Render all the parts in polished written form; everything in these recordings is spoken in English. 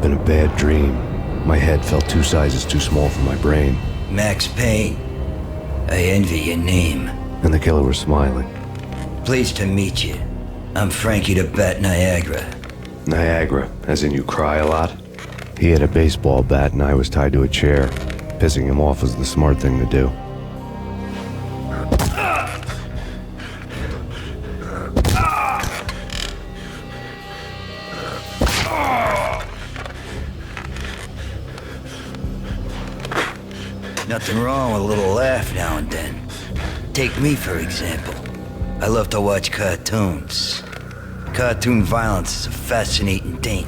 have been a bad dream. My head felt 2 sizes too small for my brain. Max Payne. I envy your name. And the killer was smiling. Pleased to meet you. I'm Frankie the Bat Niagara. Niagara, as in you cry a lot? He had a baseball bat and I was tied to a chair. Pissing him off was the smart thing to do. Nothing wrong with a little laugh now and then. Take me, for example. I love to watch cartoons. Cartoon violence is a fascinating thing.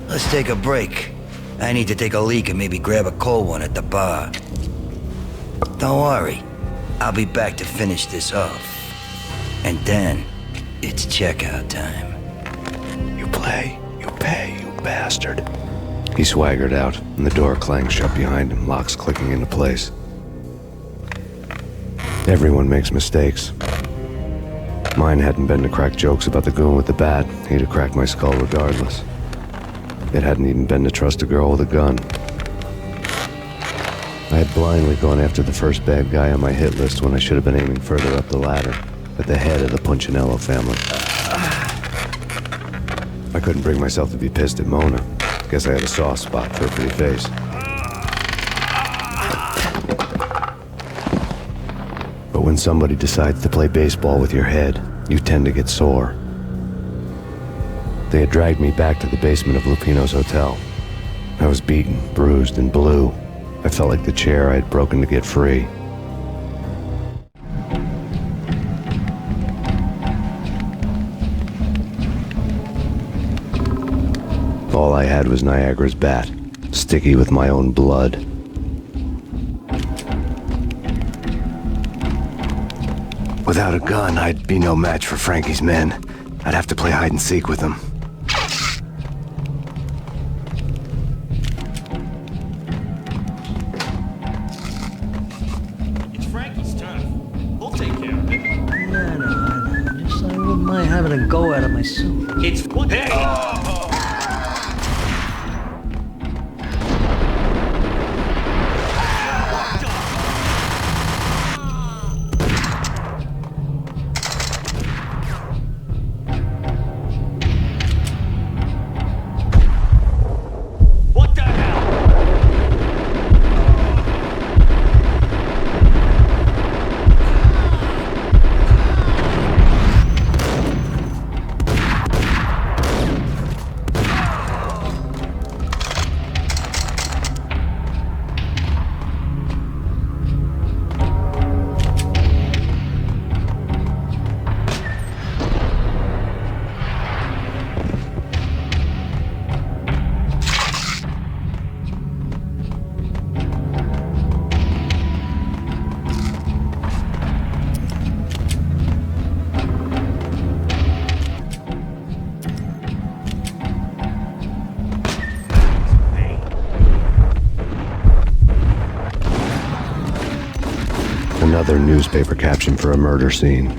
Let's take a break. I need to take a leak and maybe grab a cold one at the bar. Don't worry. I'll be back to finish this off. And then, it's checkout time. You play, you pay, you bastard. He swaggered out, and the door clanged shut behind him, locks clicking into place. Everyone makes mistakes. Mine hadn't been to crack jokes about the goon with the bat. He'd have cracked my skull regardless. It hadn't even been to trust a girl with a gun. I had blindly gone after the first bad guy on my hit list when I should have been aiming further up the ladder, at the head of the Punchinello family. I couldn't bring myself to be pissed at Mona. Guess I had a soft spot for her pretty face. But when somebody decides to play baseball with your head, you tend to get sore. They had dragged me back to the basement of Lupino's hotel. I was beaten, bruised, and blue. I felt like the chair I had broken to get free. All I had was Niagara's bat, sticky with my own blood. Without a gun, I'd be no match for Frankie's men. I'd have to play hide and seek with them. It's Frankie's turn. We'll take care of it. No. Just I wouldn't mind having a go at it myself. It's what? Hey! Another newspaper caption for a murder scene.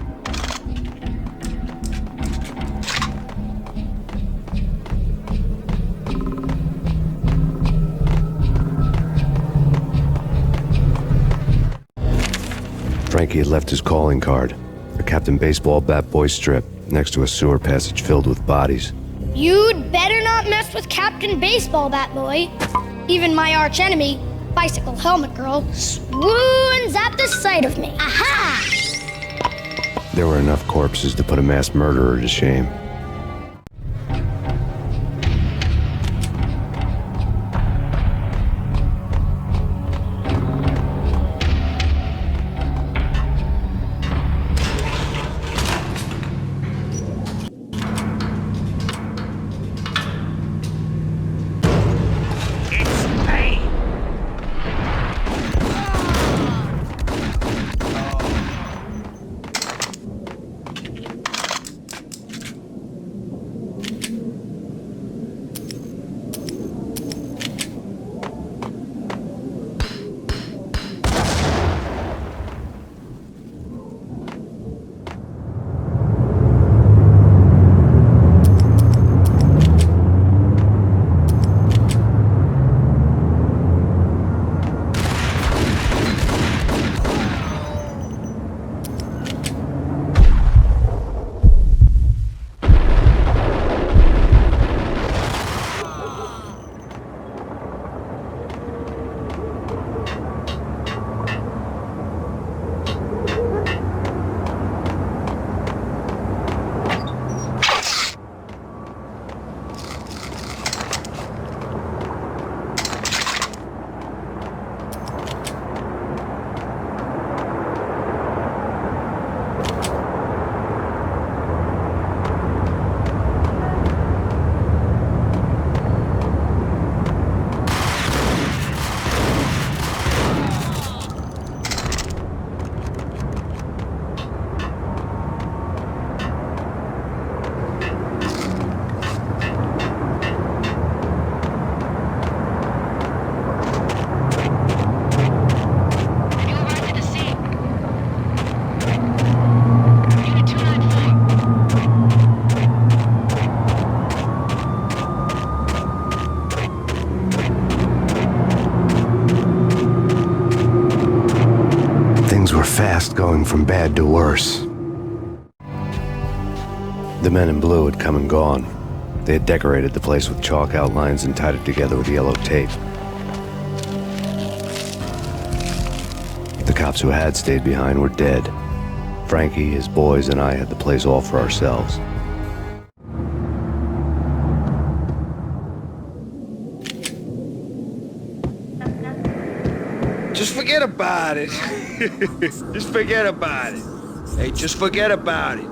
Frankie had left his calling card, a Captain Baseball Bat Boy strip, next to a sewer passage filled with bodies. You'd better not mess with Captain Baseball Bat Boy. Even my arch enemy, Bicycle Helmet Girl, swoons at the sight of me. Aha! There were enough corpses to put a mass murderer to shame. fast going from bad to worse. The men in blue had come and gone. They had decorated the place with chalk outlines and tied it together with yellow tape. The cops who had stayed behind were dead. Frankie, his boys, and I had the place all for ourselves. Just forget about it. Just forget about it. Hey, just forget about it.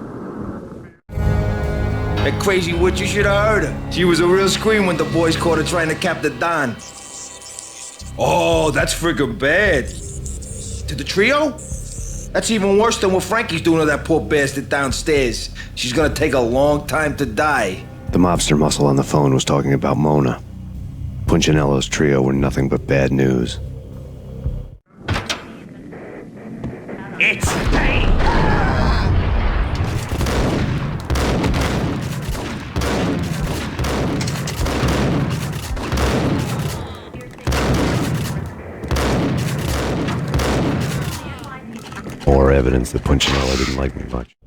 That crazy witch, you should have heard her. She was a real scream when the boys caught her trying to cap the Don. Oh, that's friggin' bad. To the trio? That's even worse than what Frankie's doing to that poor bastard downstairs. She's gonna take a long time to die. The mobster muscle on the phone was talking about Mona. Punchinello's trio were nothing but bad news. It's Payne! More evidence that Punchinello didn't like me much.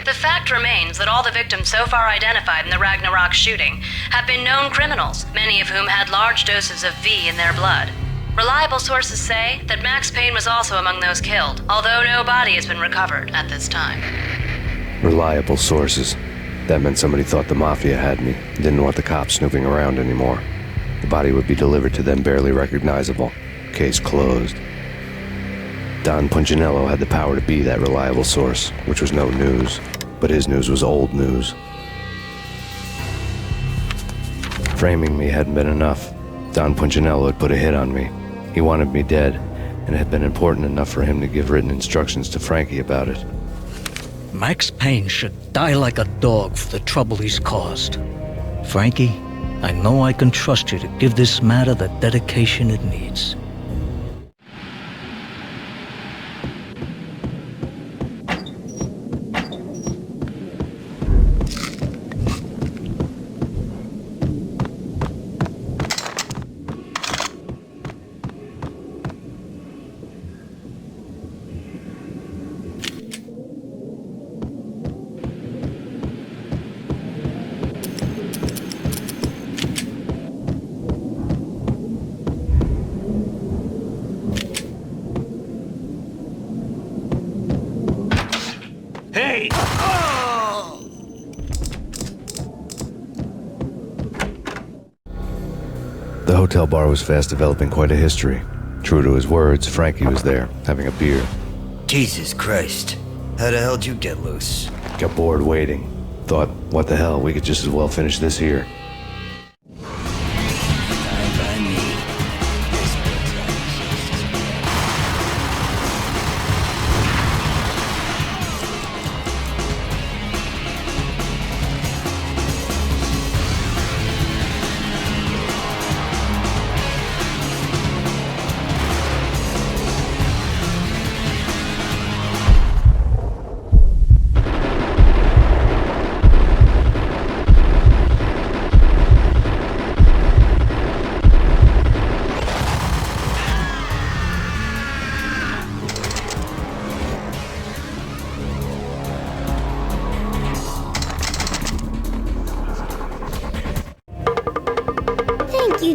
The fact remains that all the victims so far identified in the Ragnarok shooting have been known criminals, many of whom had large doses of V in their blood. Reliable sources say that Max Payne was also among those killed, although no body has been recovered at this time. Reliable sources. That meant somebody thought the Mafia had me, didn't want the cops snooping around anymore. The body would be delivered to them barely recognizable. Case closed. Don Punchinello had the power to be that reliable source, which was no news. But his news was old news. Framing me hadn't been enough. Don Punchinello had put a hit on me. He wanted me dead, and it had been important enough for him to give written instructions to Frankie about it. Max Payne should die like a dog for the trouble he's caused. Frankie, I know I can trust you to give this matter the dedication it needs. Hey! The hotel bar was fast developing quite a history. True to his words, Frankie was there, having a beer. Jesus Christ. How the hell did you get loose? Got bored waiting. Thought, what the hell, we could just as well finish this here. Fine by me.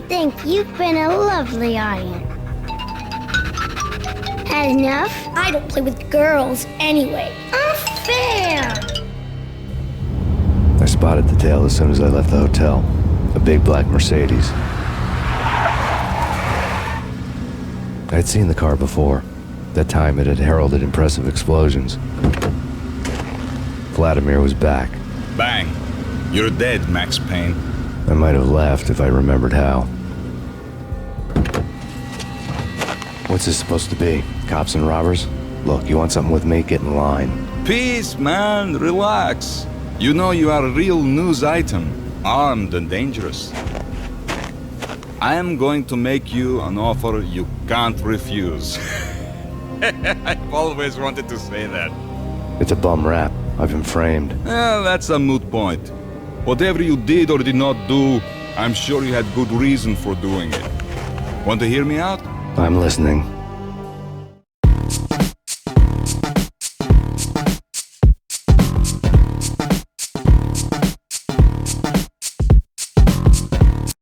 Thank you. You've been a lovely audience. Had enough? I don't play with girls anyway. Unfair! I spotted the tail as soon as I left the hotel. A big black Mercedes. I'd seen the car before. That time it had heralded impressive explosions. Vladimir was back. Bang. You're dead, Max Payne. I might have laughed if I remembered how. What's this supposed to be? Cops and robbers? Look, you want something with me? Get in line. Peace, man. Relax. You know you are a real news item. Armed and dangerous. I am going to make you an offer you can't refuse. I've always wanted to say that. It's a bum rap. I've been framed. Well, that's a moot point. Whatever you did or did not do, I'm sure you had good reason for doing it. Want to hear me out? I'm listening.